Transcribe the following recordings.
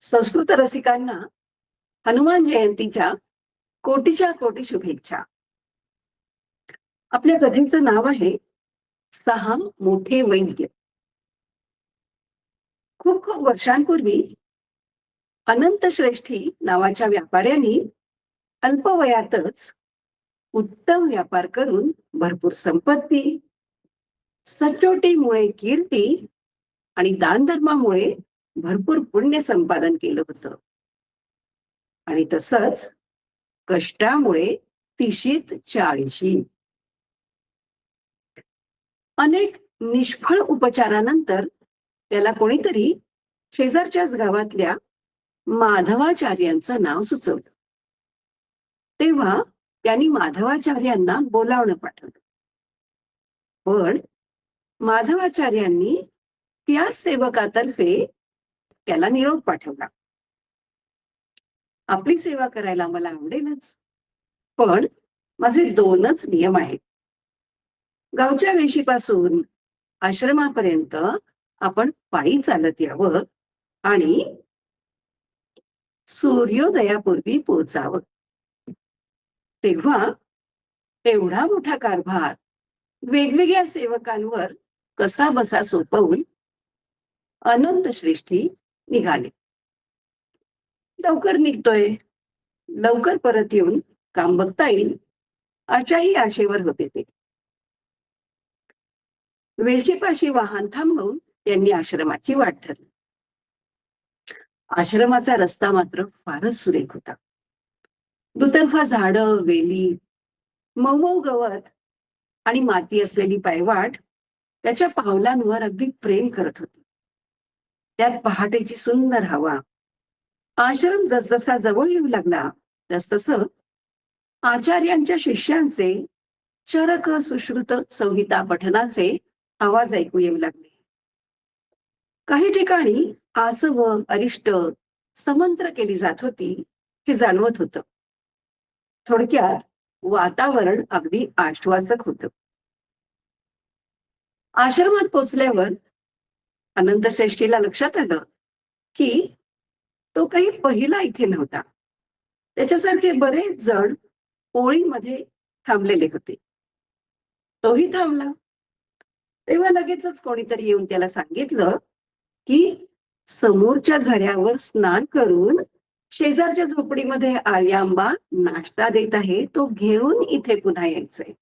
संस्कृत रसिकांना हनुमान जयंतीच्या कोटीच्या कोटी शुभेच्छा. आपल्या कथेचं नाव आहे सहा मोठे वैद्य. खूप खूप वर्षांपूर्वी अनंत श्रेष्ठी नावाच्या व्यापाऱ्यांनी अल्पवयातच उत्तम व्यापार करून भरपूर संपत्ती, सचोटीमुळे कीर्ती आणि दानधर्मामुळे भरपूर पुण्य संपादन केलं होतं. आणि तसंच कष्टामुळे तिशीत चाळीशी. अनेक निष्फळ उपचारानंतर त्याला कोणीतरी शेजारच्याच गावातल्या माधवाचार्यांचं नाव सुचवलं. तेव्हा त्यांनी माधवाचार्यांना बोलावणं पाठवलं. पण माधवाचार्यांनी त्या सेवकातर्फे त्याला निरोप पाठवला. आपली सेवा करायला मला आवडेलच, पण माझे दोनच नियम आहेत. गावच्या वेशीपासून आश्रमापर्यंत आपण पायी चालत यावं आणि सूर्योदयापूर्वी पोहोचावं. तेव्हा एवढा मोठा कारभार वेगवेगळ्या सेवकांवर कसा बसा सोपवून अनंत श्रेष्ठी निघाले. लवकर निघतोय, लवकर परत येऊन काम बघता येईल अशाही आशेवर होते ते. वेशीपाशी वाहन थांबवून त्यांनी आश्रमाची वाट धरली. आश्रमाचा रस्ता मात्र फारच सुरेख होता. दुतर्फा झाडं, वेली, मऊ गवत आणि माती असलेली पायवाट त्याच्या पावलांवर अगदी प्रेम करत होती. त्यात पहाटेची सुंदर हवा. आश्रम जसजसा जवळ येऊ लागला तसतस आचार्यांच्या शिष्यांचे चरक सुश्रुत संहिता पठनाचे आवाज ऐकू येऊ लागले. काही ठिकाणी आसव, अरिष्ट, समंत्र केली जात होती हे जाणवत होतं. थोडक्यात वातावरण अगदी आश्वासक होतं. आश्रमात पोचल्यावर अनंत श्रेष्ठीला लक्षात आलं की तो काही पहिला इथे नव्हता. त्याच्यासारखे बरेच जण ओळीमध्ये थांबलेले होते. तोही थांबला. तेव्हा लगेचच कोणीतरी येऊन त्याला सांगितलं की समोरच्या झऱ्यावर स्नान करून शेजारच्या झोपडीमध्ये आर्यांबा नाश्ता देत आहे, तो घेऊन इथे पुन्हा यायचंय.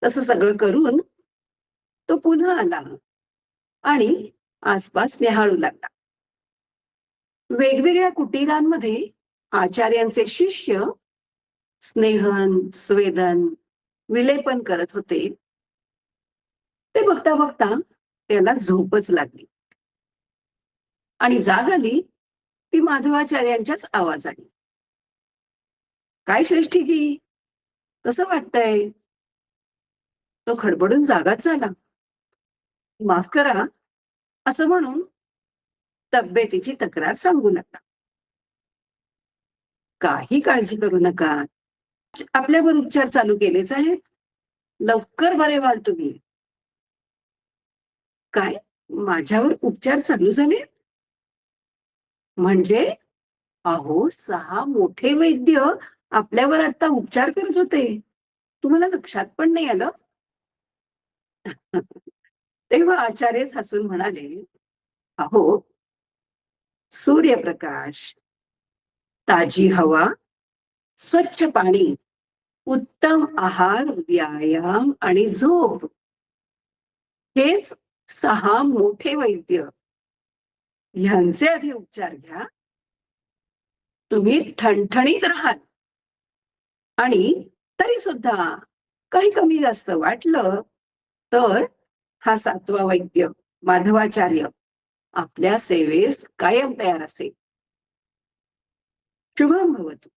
तसं सगळं करून तो पुन्हा आला आणि आसपास निहाळू लागला. वेगवेगळ्या कुटीरांमध्ये आचार्यांचे शिष्य स्नेहन, स्वेदन, विलेपन करत होते. ते बघता बघता त्याला झोपच लागली आणि जाग आली ती माधवाचार्यांच्याच आवाजाने. काय श्रेष्ठीजी, कसं वाटतंय? तो खडबडून जागाच झाला. माफ करा असं म्हणून तब्येतीची तक्रार सांगू लागला. काही काळजी करू नका, आपल्यावर उपचार चालू केलेच आहेत, लवकर बरे व्हाल तुम्ही. काय, माझ्यावर उपचार चालू झाले? म्हणजे अहो, सहा मोठे वैद्य आपल्यावर आता उपचार करत होते, तुम्हाला लक्षात पण नाही आलं? तेव्हा आचार्यच हसून म्हणाले, अहो, सूर्यप्रकाश, ताजी हवा, स्वच्छ पाणी, उत्तम आहार, व्यायाम आणि झोप हेच सहा मोठे वैद्य. ह्यांचे आधी उपचार घ्या, तुम्ही ठणठणीत राहाल. आणि तरी सुद्धा काही कमी जास्त वाटलं तर हा सातवा वैद्य माधवाचार्य आपल्या सेवेस कायम तयार असेल. शुभम भवतु.